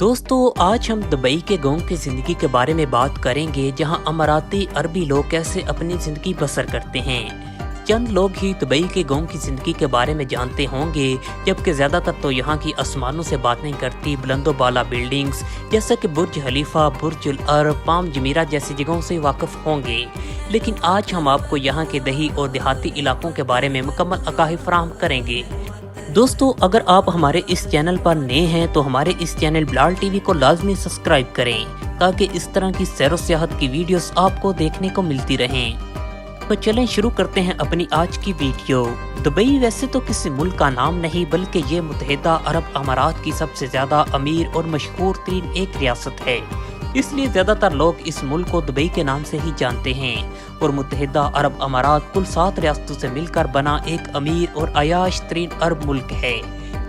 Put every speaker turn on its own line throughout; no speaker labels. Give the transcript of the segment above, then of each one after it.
दोस्तों आज हम दुबई के गांव की ज़िंदगी के बारे में बात करेंगे, जहां अमाराती अरबी लोग कैसे अपनी ज़िंदगी बसर करते हैं। चंद लोग ही दुबई के गांव की ज़िंदगी के बारे में जानते होंगे, जबकि ज़्यादातर तो यहां की आसमानों से बातें करती बुलंदो बाला बिल्डिंग्स जैसे कि बुर्ज खलीफा, बुर्ज अल अरब, पाम जमीरा जैसी जगहों से वाकिफ होंगे। लेकिन आज हम आपको यहाँ के दही और देहाती इलाकों के बारे में मुकम्मल आगाही फराहम करेंगे। दोस्तों अगर आप हमारे इस चैनल पर नए हैं तो हमारे इस चैनल बिलाल टीवी को लाजमी सब्सक्राइब करें ताकि इस तरह की सैर व सियाहत की वीडियोस आपको देखने को मिलती रहें। तो चलें शुरू करते हैं अपनी आज की वीडियो। दुबई वैसे तो किसी मुल्क का नाम नहीं, बल्कि ये मुत्तहिदा अरब अमारात की सबसे ज़्यादा अमीर और मशहूर तरीन एक रियासत है, इसलिए ज़्यादातर लोग इस मुल्क को दुबई के नाम से ही जानते हैं। और मुत्तहिदा अरब अमारात कुल 7 रियासतों से मिलकर बना एक अमीर और अयाश तरीन अरब मुल्क है।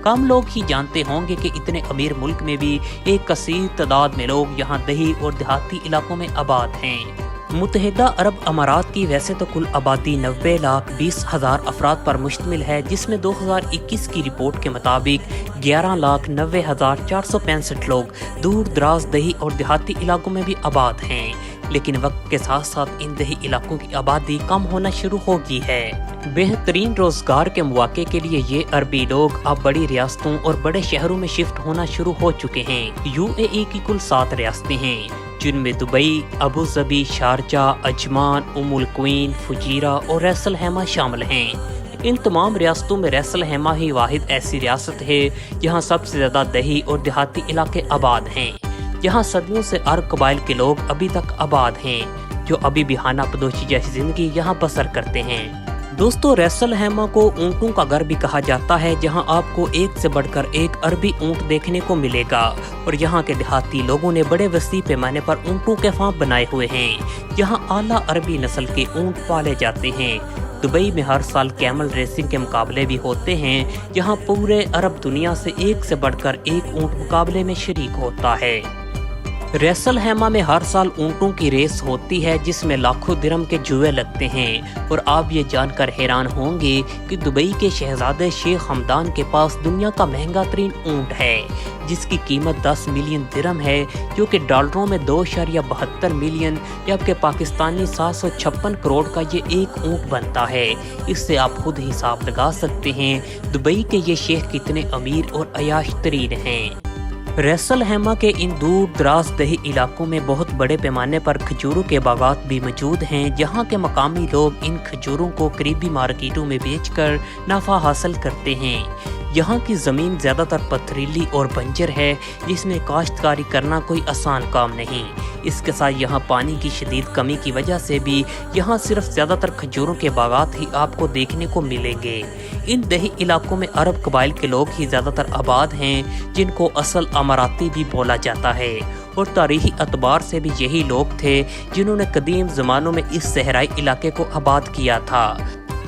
कम लोग ही जानते होंगे कि इतने अमीर मुल्क में भी एक कसीर तादाद में लोग यहाँ दही और देहाती इलाकों में आबाद हैं। मुत्तहिदा अरब अमारात की वैसे तो कुल आबादी 90,20,000 अफराद पर मुश्तमिल है, जिसमें 2021 की रिपोर्ट के मुताबिक 11,90,465 लोग दूर दराज दही और देहाती इलाकों में भी आबाद हैं। लेकिन वक्त के साथ साथ इन दही इलाकों की आबादी कम होना शुरू हो गई है। बेहतरीन रोजगार के मौके के लिए ये अरबी लोग अब बड़ी रियासतों और बड़े शहरों में शिफ्ट होना शुरू हो चुके हैं। यूएई की कुल 7 रियासतें हैं, जिनमें Dubai, Abu Dhabi, Sharjah, Ajman, Umm al Quwain, Fujairah और रैसल हैमा शामिल हैं। इन तमाम रियासतों में रैसल हैमा ही वाहिद ऐसी रियासत है जहां सबसे ज्यादा दही और देहाती इलाके आबाद हैं। यहाँ सदियों से अरब कबाइल के लोग अभी तक आबाद हैं, जो अभी भी खाना पदोशी जैसी जिंदगी यहाँ बसर करते हैं। दोस्तों रैसल हैमा को ऊँटों का घर भी कहा जाता है, जहाँ आपको एक से बढ़कर एक अरबी ऊँट देखने को मिलेगा। और यहाँ के देहाती लोगों ने बड़े वसी पैमाने पर ऊँटों के फार्म बनाए हुए हैं, जहाँ आला अरबी नस्ल के ऊँट पाले जाते हैं। दुबई में हर साल कैमल रेसिंग के मुकाबले भी होते हैं, जहाँ पूरे अरब दुनिया से एक से बढ़कर एक ऊँट मुकाबले में शरीक होता है। रैसल हैमा में हर साल ऊँटों की रेस होती है, जिसमें लाखों दिरहम के जुए लगते हैं। और आप ये जानकर हैरान होंगे कि दुबई के शहजादे शेख हमदान के पास दुनिया का महंगा तरीन ऊँट है, जिसकी कीमत 10 मिलियन दिरहम है, जो कि डॉलरों में 2.72 मिलियन, जबकि पाकिस्तानी 756 करोड़ का ये एक ऊँट बनता है। इससे आप खुद हिसाब लगा सकते हैं दुबई के ये शेख कितने अमीर और अयाश तरीन हैं। रैसल हैमा के इन दूर दराज दही इलाकों में बहुत बड़े पैमाने पर खजूरों के बागात भी मौजूद हैं, जहां के मकामी लोग इन खजूरों को करीबी मार्केटों में बेचकर नफा हासिल करते हैं। यहाँ की ज़मीन ज़्यादातर पथरीली और बंजर है, जिसमें काश्तकारी करना कोई आसान काम नहीं। इसके साथ यहाँ पानी की शदीद कमी की वजह से भी यहाँ सिर्फ ज़्यादातर खजूरों के बागात ही आपको देखने को मिलेंगे। इन दही इलाकों में अरब कबाइल के लोग ही ज़्यादातर आबाद हैं, जिनको असल अमाराती भी बोला जाता है। और तारीखी एतबार से भी यही लोग थे जिन्होंने कदीम ज़मानों में इस सहराई इलाके को आबाद किया था।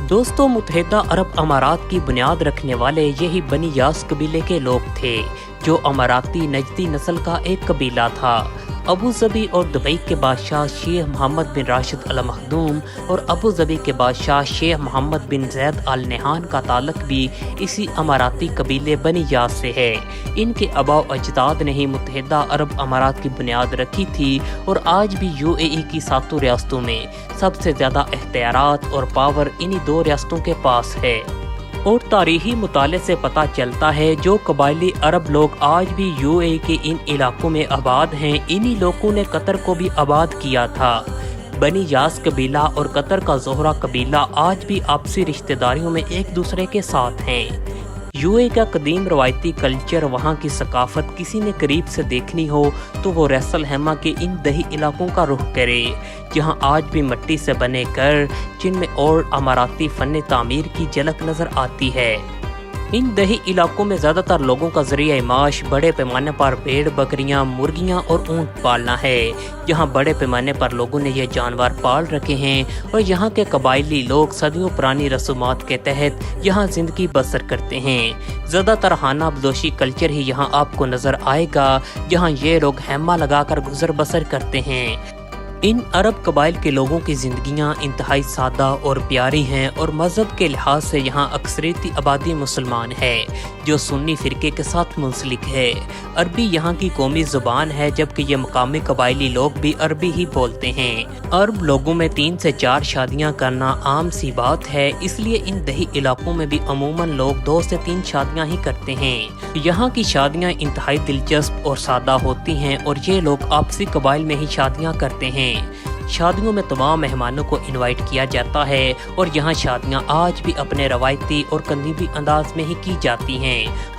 दोस्तों मुत्तहिदा अरब अमारात की बुनियाद रखने वाले यही बनी यास कबीले के लोग थे, जो अमाराती नजदी नस्ल का एक कबीला था। अबू धाबी और दुबई के बादशाह शेख मोहम्मद बिन राशिद अल मखदूम और अबू धाबी के बादशाह शेख मोहम्मद बिन जैद अल नहान का ताल्लुक भी इसी अमाराती कबीले बनी यास से है। इनके आबाओ अजदाद ने ही मुत्तहिदा अरब अमारात की बुनियाद रखी थी। और आज भी यूएई की 7 रियासतों में सबसे ज़्यादा इख्तियारात और पावर इन्हीं 2 रियासतों के पास है। और तारीखी मुताले से पता चलता है जो कबायली अरब लोग आज भी यूएई के इन इलाकों में आबाद हैं, इन्हीं लोगों ने कतर को भी आबाद किया था। बनी यास कबीला और कतर का जोहरा कबीला आज भी आपसी रिश्तेदारियों में एक दूसरे के साथ हैं। यूएई का कदीम रवायती कल्चर, वहाँ की सकाफत किसी ने करीब से देखनी हो तो वो रैसल हैमा के इन दही इलाकों का रुख करे, जहाँ आज भी मिट्टी से बने घर, जिनमें और अमाराती फन तामीर की झलक नजर आती है। इन दही इलाकों में ज़्यादातर लोगों का ज़रिया माश बड़े पैमाने पर भेड़, बकरियां, मुर्गियां और ऊँट पालना है। यहाँ बड़े पैमाने पर लोगों ने ये जानवर पाल रखे हैं और यहाँ के कबायली लोग सदियों पुरानी रसूमात के तहत यहाँ ज़िंदगी बसर करते हैं। ज़्यादातर खाना बदोशी कल्चर ही यहाँ आपको नज़र आएगा, जहाँ ये लोग हैमा लगाकर गुजर बसर करते हैं। इन अरब कबाइल के लोगों की ज़िंदगियाँ इंतहाई सादा और प्यारी हैं और मज़हब के लिहाज से यहाँ अक्सरियती आबादी मुसलमान है जो सुन्नी फ़िरके के साथ मुंसलिक है। अरबी यहाँ की कौमी ज़ुबान है, जबकि ये मकामी कबाइली लोग भी अरबी ही बोलते हैं। अरब लोगों में 3 से 4 शादियाँ करना आम सी बात है, इसलिए इन दही इलाकों में भी अमूमन लोग 2 से 3 शादियाँ ही करते हैं। यहाँ की शादियाँ इंतहाई दिलचस्प और सादा होती हैं और ये लोग आपसी कबाइल में ही शादियाँ करते हैं। शादियों में तमाम मेहमानों को इनवाइट किया जाता है और यहाँ शादियाँ आज भी अपने रवायती और करीबी अंदाज में ही की जाती हैं।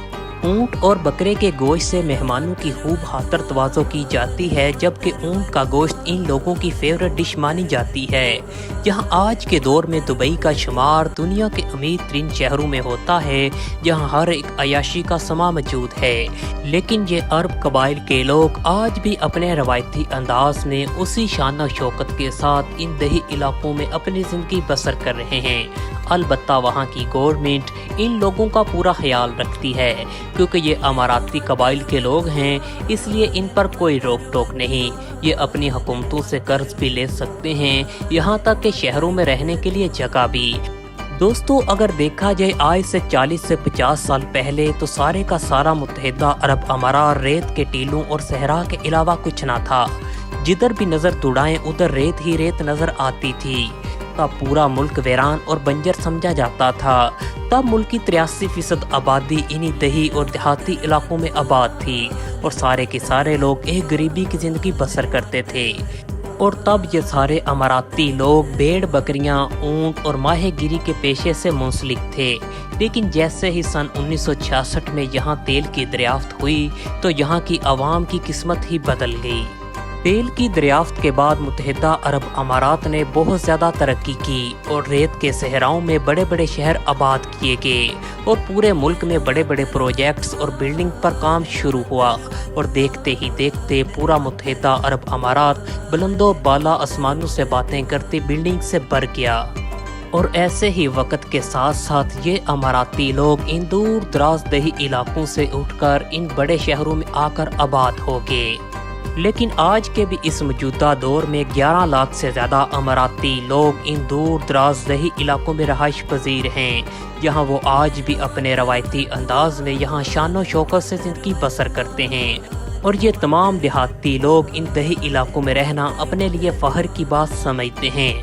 ऊंट और बकरे के गोश्त से मेहमानों की खूब खातर तवाज़ो की जाती है, जबकि ऊंट का गोश्त इन लोगों की फेवरेट डिश मानी जाती है। यहाँ आज के दौर में दुबई का शुमार दुनिया के अमीर तरीन शहरों में होता है, जहाँ हर एक अयाशी का समा मौजूद है। लेकिन ये अरब कबाइल के लोग आज भी अपने रवायती अंदाज में उसी शान और शौकत के साथ इन दही इलाकों में अपनी ज़िंदगी बसर कर रहे हैं। अलबत्ता वहाँ की गवर्नमेंट इन लोगों का पूरा ख्याल रखती है, क्योंकि ये अमाराती कबाइल के लोग हैं, इसलिए इन पर कोई रोक टोक नहीं। ये अपनी हुकूमतों से कर्ज भी ले सकते हैं, यहाँ तक कि शहरों में रहने के लिए जगह भी। दोस्तों, अगर देखा जाए आज से 40 से 50 साल पहले तो सारे का सारा मुत्तहिदा अरब अमारात रेत के टीलों और सहरा के अलावा कुछ ना था। जिधर भी नज़र दौड़ाएं उधर रेत ही रेत नज़र आती थी। तब पूरा मुल्क वीरान और बंजर समझा जाता था। तब मुल्क की 83% आबादी इन्हीं दही और देहाती इलाकों में आबाद थी और सारे के सारे लोग एक गरीबी की ज़िंदगी बसर करते थे। और तब ये सारे अमाराती लोग भेड़ बकरियां, ऊंट और माहीगिरी के पेशे से मुंसलिक थे। लेकिन जैसे ही सन 1966 में यहाँ तेल की दरियाफ्त हुई तो यहाँ की आवाम की किस्मत ही बदल गई। तेल की दरियाफ्त के बाद मुत्तहिदा अरब अमारात ने बहुत ज़्यादा तरक्की की और रेत के सहराओं में बड़े बड़े शहर आबाद किए गए और पूरे मुल्क में बड़े बड़े प्रोजेक्ट्स और बिल्डिंग पर काम शुरू हुआ। और देखते ही देखते पूरा मुत्तहिदा अरब अमारात बुलंदो बाला आसमानों से बातें करती बिल्डिंग से भर गया। और ऐसे ही वक्त के साथ साथ ये अमाराती लोग इन दूर दराज दही इलाकों से उठकर इन बड़े शहरों में आकर आबाद हो गए। लेकिन आज के भी इस मौजूदा दौर में 11 लाख से ज़्यादा अमाराती लोग इन दूर दराज दही इलाकों में रहाइश पजीर हैं, जहाँ वो आज भी अपने रवायती अंदाज में यहाँ शान व शौकत से ज़िंदगी बसर करते हैं। और ये तमाम देहाती लोग इन दही इलाकों में रहना अपने लिए फ़ख्र की बात समझते हैं।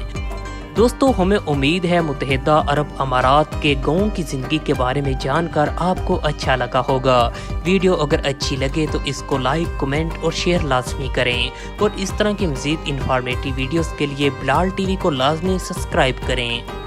दोस्तों, हमें उम्मीद है मुत्तहिदा अरब अमारात के गाँव की ज़िंदगी के बारे में जानकर आपको अच्छा लगा होगा। वीडियो अगर अच्छी लगे तो इसको लाइक, कमेंट और शेयर लाजमी करें और इस तरह की मज़ीद इंफॉर्मेटिव वीडियोस के लिए बिलाल टीवी को लाजमी सब्सक्राइब करें।